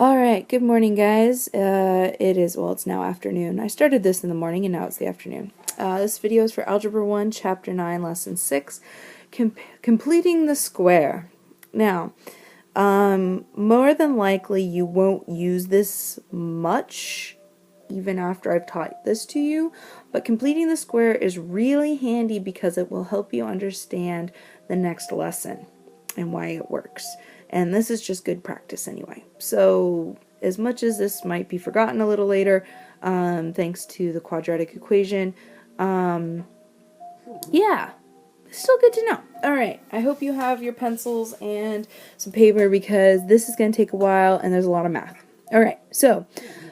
Alright, good morning guys. It's now afternoon. I started this in the morning and now it's the afternoon. This video is for Algebra 1, Chapter 9, Lesson 6, Completing the Square. Now, more than likely you won't use this much even after I've taught this to you, but completing the square is really handy because it will help you understand the next lesson and why it works. And this is just good practice anyway. So as much as this might be forgotten a little later, thanks to the quadratic equation, yeah, it's still good to know. Alright, I hope you have your pencils and some paper because this is going to take a while and there's a lot of math. Alright, so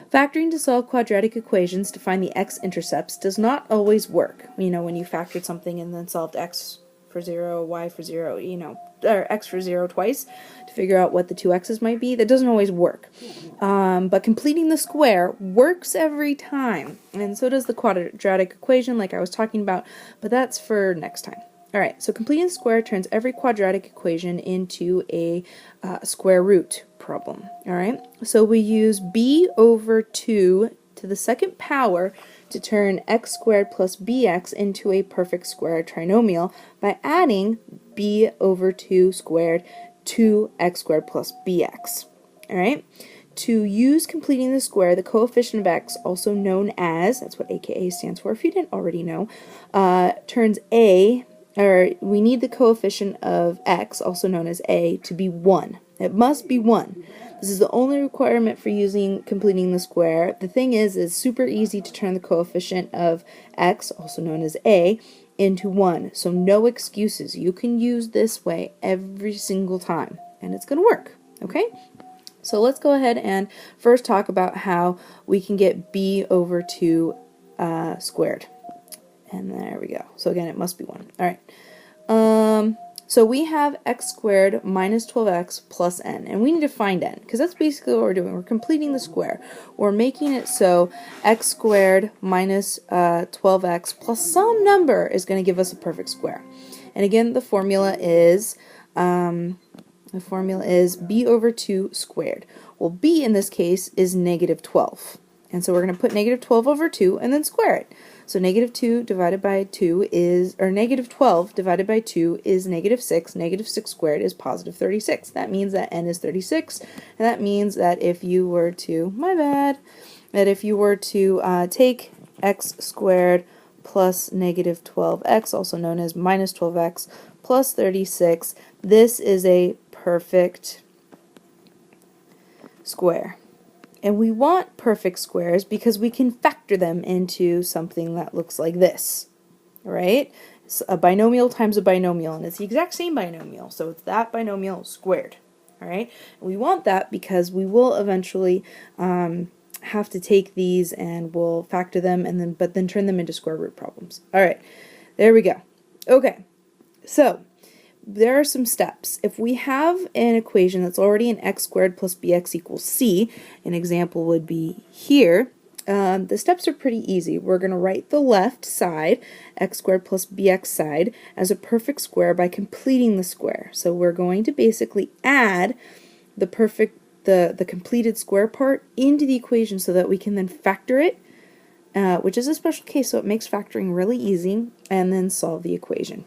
factoring to solve quadratic equations to find the x-intercepts does not always work. You know, when you factored something and then solved x for 0, y for 0, or x for 0 twice to figure out what the two x's might be, that doesn't always work. But completing the square works every time, and so does the quadratic equation like I was talking about, but that's for next time. Alright, so completing the square turns every quadratic equation into a square root problem. Alright, so we use b over 2 to the second power to turn x squared plus bx into a perfect square trinomial by adding b over 2 squared to x squared plus bx. Alright, to use completing the square, the coefficient of x, also known as, that's what aka stands for if you didn't already know, we need the coefficient of x, also known as a, to be 1. It must be 1. This is the only requirement for completing the square. The thing is, it's super easy to turn the coefficient of x, also known as a, into 1. So no excuses. You can use this way every single time, and it's going to work. Okay? So let's go ahead and first talk about how we can get b over 2 squared. And there we go. So again, it must be 1. Alright. So we have x squared minus 12x plus n, and we need to find n, because that's basically what we're doing. We're completing the square. We're making it so x squared minus 12x plus some number is going to give us a perfect square. And again, the formula is b over 2 squared. Well, b in this case is negative 12. And so we're going to put negative 12 over 2 and then square it. So negative 2 divided by 2 is, or negative 12 divided by 2 is negative 6. Negative 6 squared is positive 36. That means that n is 36. And that means that if you were to, take x squared plus negative 12x, also known as minus 12x, plus 36, this is a perfect square. And we want perfect squares because we can factor them into something that looks like this, right? It's a binomial times a binomial, and it's the exact same binomial, so it's that binomial squared, all right? And we want that because we will eventually have to take these and we'll factor them, and then turn them into square root problems. All right, there we go. Okay, so there are some steps. If we have an equation that's already an x squared plus bx equals c, an example would be here, the steps are pretty easy. We're going to write the left side, x squared plus bx side, as a perfect square by completing the square. So we're going to basically add the completed square part into the equation so that we can then factor it, which is a special case, so it makes factoring really easy, and then solve the equation.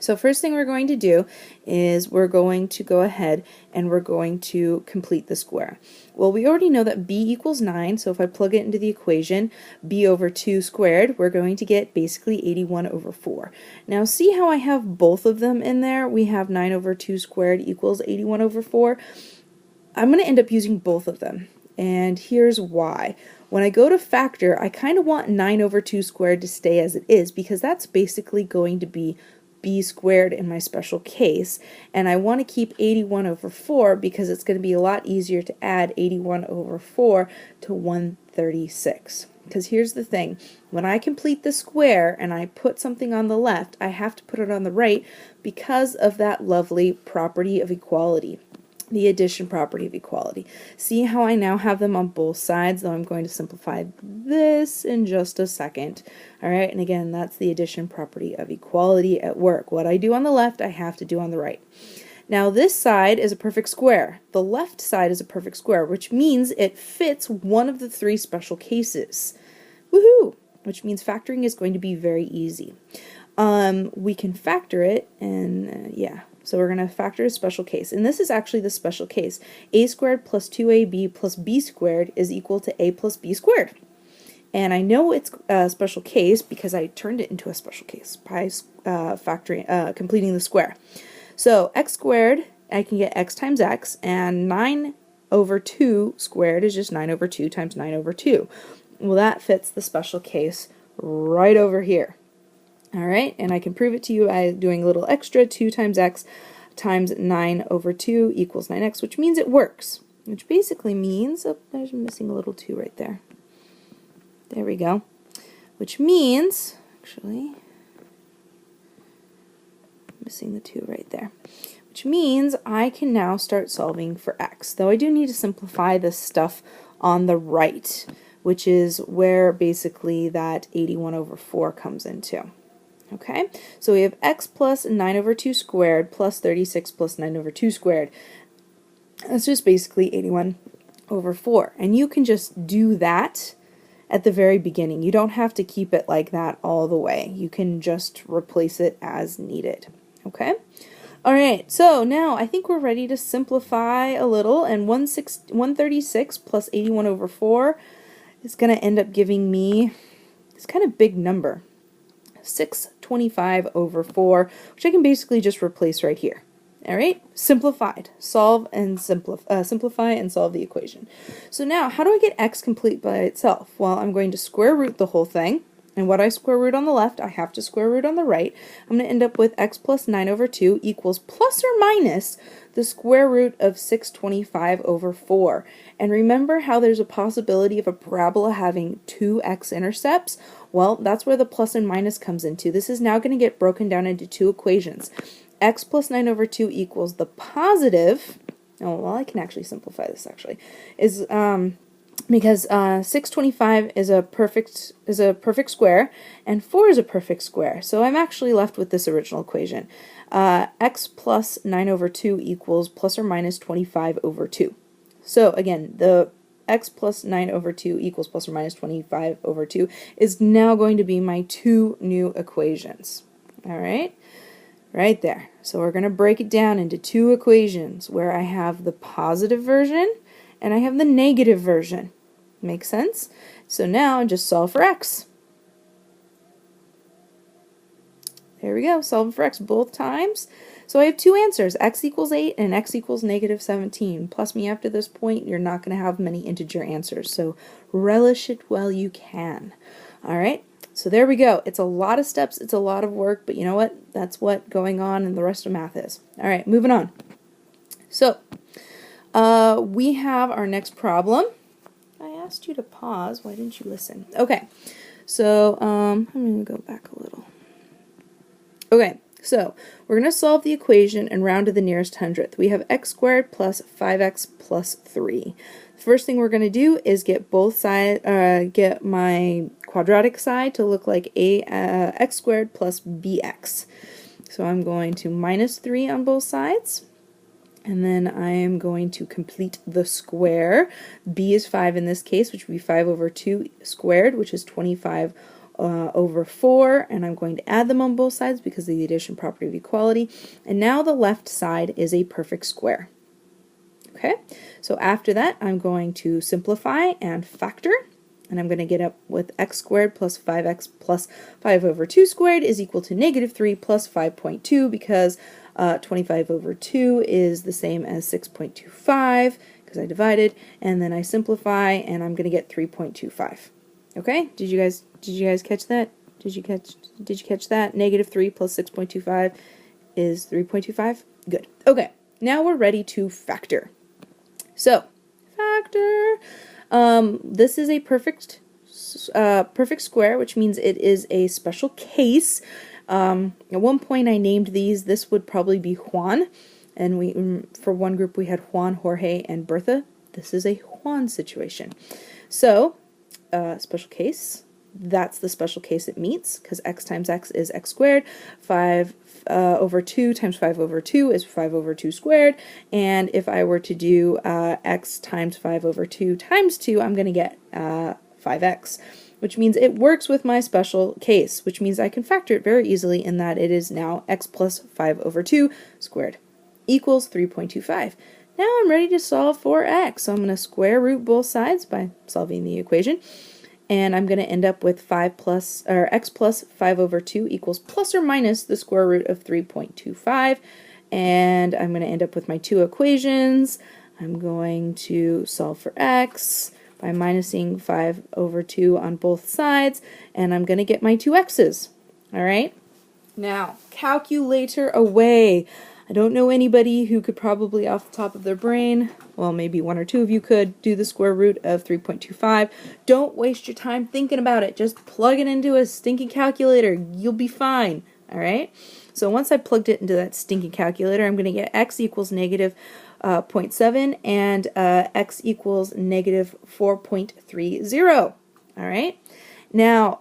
So first thing we're going to do is we're going to go ahead and we're going to complete the square. Well, we already know that b equals 9, so if I plug it into the equation, b over 2 squared, we're going to get basically 81 over 4. Now see how I have both of them in there? We have 9 over 2 squared equals 81 over 4. I'm going to end up using both of them, and here's why. When I go to factor, I kind of want 9 over 2 squared to stay as it is because that's basically going to be b squared in my special case, and I want to keep 81 over 4 because it's going to be a lot easier to add 81 over 4 to 136. Because here's the thing, when I complete the square and I put something on the left, I have to put it on the right because of that lovely property of equality. The addition property of equality. See how I now have them on both sides, though I'm going to simplify this in just a second. Alright, and again, that's the addition property of equality at work. What I do on the left, I have to do on the right. Now this side is a perfect square. The left side is a perfect square, which means it fits one of the three special cases. Woohoo! Which means factoring is going to be very easy. We can factor it, and yeah. So we're going to factor a special case. And this is actually the special case. A squared plus 2ab plus b squared is equal to a plus b squared. And I know it's a special case because I turned it into a special case by completing the square. So x squared, I can get x times x, and 9 over 2 squared is just 9 over 2 times 9 over 2. Well, that fits the special case right over here. Alright, and I can prove it to you by doing a little extra. 2 times x times 9 over 2 equals 9x, which means it works. Which basically means, oh, there's missing a little 2 right there. There we go. Which means, actually, missing the 2 right there. Which means I can now start solving for x. Though I do need to simplify this stuff on the right, which is where basically that 81 over 4 comes into. Okay, so we have x plus 9 over 2 squared plus 36 plus 9 over 2 squared. That's just basically 81 over 4. And you can just do that at the very beginning. You don't have to keep it like that all the way. You can just replace it as needed. Okay? Alright, so now I think we're ready to simplify a little, and 136 plus 81 over 4 is going to end up giving me this kind of big number. 625 over 4, which I can basically just replace right here. Alright, simplified. Solve and simplify and solve the equation. So now, how do I get x complete by itself? Well, I'm going to square root the whole thing, and what I square root on the left, I have to square root on the right. I'm going to end up with x plus 9 over 2 equals plus or minus the square root of 625 over 4. And remember how there's a possibility of a parabola having two x-intercepts? Well, that's where the plus and minus comes into. This is now going to get broken down into two equations. X plus 9 over 2 equals the positive, oh, well, I can actually simplify this actually, is because 625 is a perfect square, and 4 is a perfect square. So I'm actually left with this original equation. X plus 9 over 2 equals plus or minus 25 over 2. So again, the x plus 9 over 2 equals plus or minus 25 over 2 is now going to be my two new equations. Alright? Right there. So we're going to break it down into two equations where I have the positive version and I have the negative version. Make sense? So now just solve for x. There we go. Solve for x both times. So I have two answers, x equals 8 and x equals negative 17. Plus me after this point, you're not going to have many integer answers. So relish it while you can. Alright, so there we go. It's a lot of steps, it's a lot of work, but you know what? That's what going on in the rest of math is. Alright, moving on. So, we have our next problem. I asked you to pause, why didn't you listen? Okay, so I'm going to go back a little. Okay, so we're going to solve the equation and round to the nearest hundredth. We have x squared plus 5x plus 3. The first thing we're going to do is get both sides, get my quadratic side to look like x squared plus bx. So I'm going to minus 3 on both sides, and then I am going to complete the square. B is 5 in this case, which would be 5 over 2 squared, which is 25 over 4, and I'm going to add them on both sides because of the addition property of equality. And now the left side is a perfect square. Okay, so after that I'm going to simplify and factor, and I'm going to get up with x squared plus 5x plus 5 over 2 squared is equal to negative 3 plus 5.2, because 25 over 2 is the same as 6.25 because I divided, and then I simplify and I'm going to get 3.25. Okay, did you guys catch that? Did you catch that? Negative 3 plus 6.25 is 3.25. Good. Okay, now we're ready to factor. So, factor. This is a perfect square, which means it is a special case. At one point I named these. This would probably be Juan, and for one group we had Juan, Jorge, and Bertha. This is a Juan situation. So, special case. that's the special case it meets, because x times x is x squared. 5 over 2 times 5 over 2 is 5 over 2 squared, and if I were to do x times 5 over 2 times 2, I'm going to get 5x, which means it works with my special case, which means I can factor it very easily in that it is now x plus 5 over 2 squared equals 3.25. Now I'm ready to solve for x, so I'm going to square root both sides by solving the equation. And I'm going to end up with x plus 5 over 2 equals plus or minus the square root of 3.25. And I'm going to end up with my two equations. I'm going to solve for x by minusing 5 over 2 on both sides. And I'm going to get my two x's. All right? Now, calculator away. I don't know anybody who could probably off the top of their brain, well, maybe one or two of you could, do the square root of 3.25. Don't waste your time thinking about it. Just plug it into a stinking calculator. You'll be fine. All right? So once I plugged it into that stinking calculator, I'm going to get x equals negative 0.7 and x equals negative 4.30. All right? Now,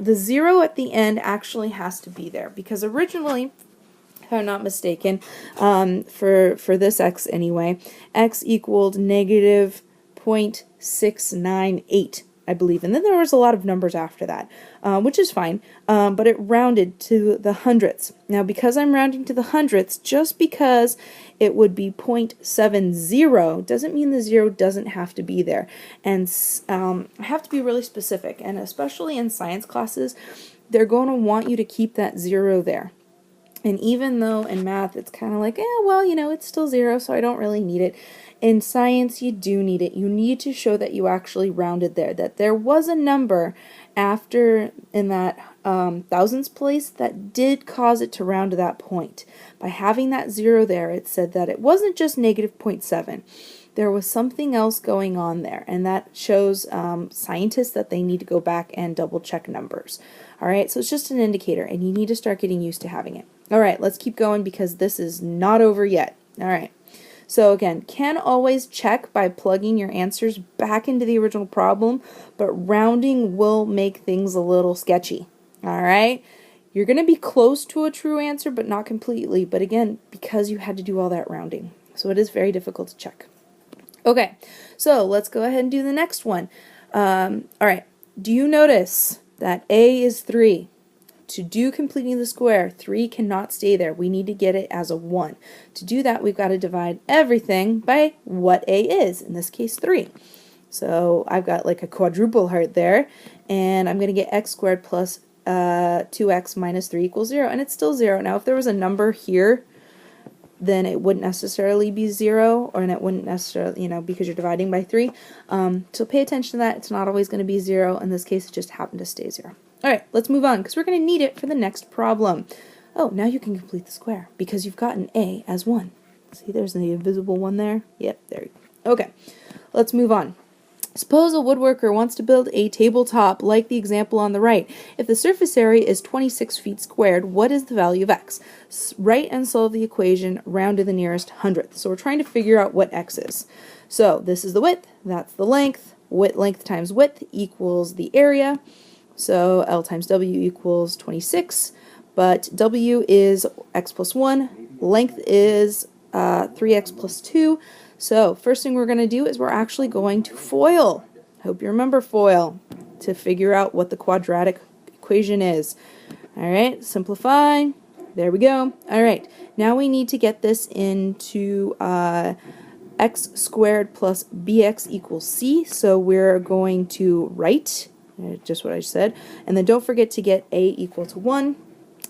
the 0 at the end actually has to be there because originally, if I'm not mistaken, for this x anyway, x equaled negative 0.698, I believe. And then there was a lot of numbers after that, which is fine, but it rounded to the hundredths. Now, because I'm rounding to the hundredths, just because it would be 0.70 doesn't mean the 0 doesn't have to be there. And I have to be really specific, and especially in science classes, they're going to want you to keep that 0 there. And even though in math it's kind of like, well, you know, it's still 0, so I don't really need it. In science, you do need it. You need to show that you actually rounded there, that there was a number after in that thousands place that did cause it to round to that point. By having that 0 there, it said that it wasn't just negative 0.7. There was something else going on there, and that shows scientists that they need to go back and double check numbers. All right, so it's just an indicator, and you need to start getting used to having it. All right, let's keep going because this is not over yet. All right, so again, can always check by plugging your answers back into the original problem, but rounding will make things a little sketchy. All right, you're going to be close to a true answer, but not completely, but again, because you had to do all that rounding. So it is very difficult to check. Okay, so let's go ahead and do the next one. All right, do you notice that A is 3? To do completing the square, 3 cannot stay there. We need to get it as a 1. To do that, we've got to divide everything by what A is, in this case 3. So I've got like a quadruple heart there, and I'm going to get x squared plus 2x minus 3 equals 0, and it's still 0. Now, if there was a number here, then it wouldn't necessarily be 0, and it wouldn't necessarily, you know, because you're dividing by 3. So pay attention to that. It's not always going to be 0. In this case, it just happened to stay 0. All right, let's move on, because we're going to need it for the next problem. Oh, now you can complete the square, because you've gotten A as 1. See, there's the invisible 1 there. Yep, there you go. Okay, let's move on. Suppose a woodworker wants to build a tabletop like the example on the right. If the surface area is 26 feet squared, what is the value of x? Write and solve the equation, round to the nearest hundredth. So we're trying to figure out what x is. So this is the width, that's the length. Length times width equals the area. So L times W equals 26, but W is x plus 1, length is 3x plus 2. So first thing we're going to do is we're actually going to FOIL. Hope you remember FOIL to figure out what the quadratic equation is. All right, simplify. There we go. All right, now we need to get this into x squared plus bx equals c. So we're going to write just what I said, and then don't forget to get a equal to 1.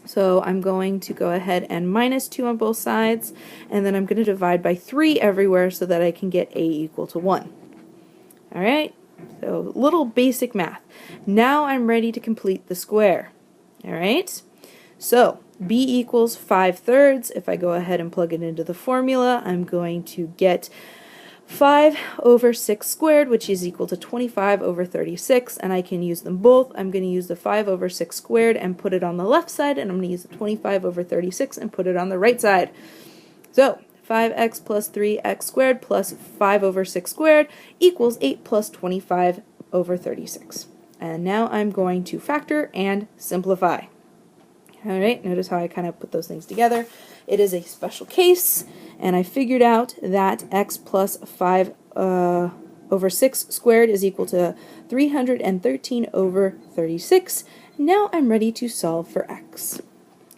So I'm going to go ahead and minus 2 on both sides, and then I'm going to divide by 3 everywhere so that I can get a equal to 1. All right, so little basic math. Now I'm ready to complete the square. All right, so b equals 5/3. If I go ahead and plug it into the formula, I'm going to get 5 over 6 squared, which is equal to 25 over 36, and I can use them both. I'm going to use the 5 over 6 squared and put it on the left side, and I'm going to use the 25 over 36 and put it on the right side. So 5x plus 3x squared plus 5 over 6 squared equals 8 plus 25 over 36. And now I'm going to factor and simplify. All right, notice how I kind of put those things together. It is a special case, and I figured out that x plus 5 over 6 squared is equal to 313 over 36. Now I'm ready to solve for x.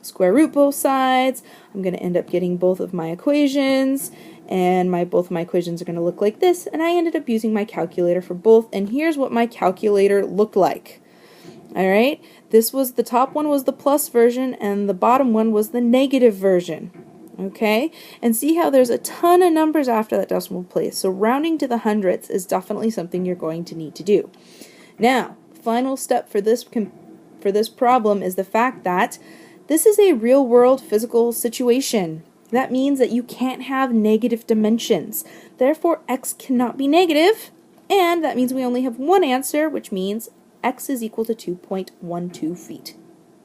Square root both sides. I'm going to end up getting both of my equations, and both of my equations are going to look like this, and I ended up using my calculator for both, and here's what my calculator looked like. Alright, the top one was the plus version, and the bottom one was the negative version. Okay, and see how there's a ton of numbers after that decimal place, so rounding to the hundredths is definitely something you're going to need to do. Now, final step for this problem is the fact that this is a real-world physical situation. That means that you can't have negative dimensions. Therefore, x cannot be negative, and that means we only have one answer, which means x is equal to 2.12 feet.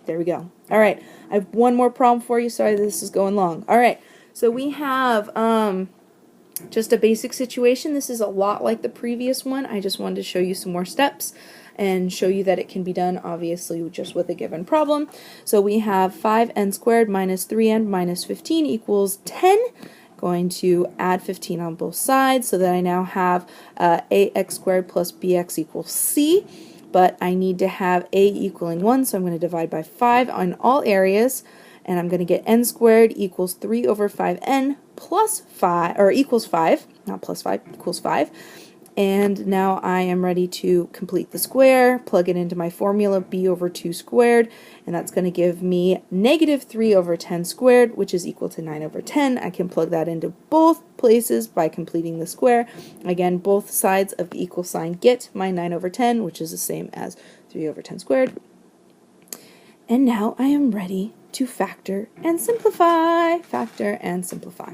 There we go. All right, I have one more problem for you. Sorry this is going long. All right, so we have just a basic situation. This is a lot like the previous one. I just wanted to show you some more steps and show you that it can be done, obviously, just with a given problem. So we have 5n squared minus 3n minus 15 equals 10. Going to add 15 on both sides so that I now have ax squared plus bx equals c. But I need to have a equaling 1, so I'm going to divide by 5 on all areas, and I'm going to get n squared equals 3 over 5n plus 5, or equals 5, not plus 5, equals 5. And now I am ready to complete the square, plug it into my formula, b over 2 squared, and that's going to give me negative 3 over 10 squared, which is equal to 9 over 10. I can plug that into both places by completing the square. Again, both sides of the equal sign get my 9 over 10, which is the same as 3 over 10 squared. And now I am ready to factor and simplify. Factor and simplify.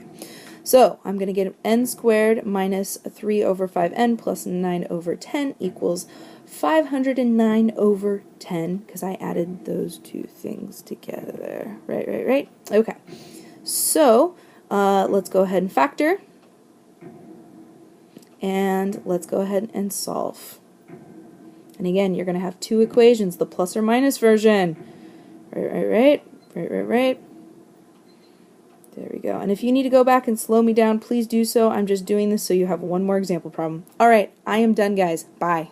So I'm going to get n squared minus 3 over 5n plus 9 over 10 equals 509 over 10, because I added those two things together. Right. Okay. So let's go ahead and factor. And let's go ahead and solve. And again, you're going to have two equations, the plus or minus version. Right. There we go. And if you need to go back and slow me down, please do so. I'm just doing this so you have one more example problem. All right, I am done, guys. Bye.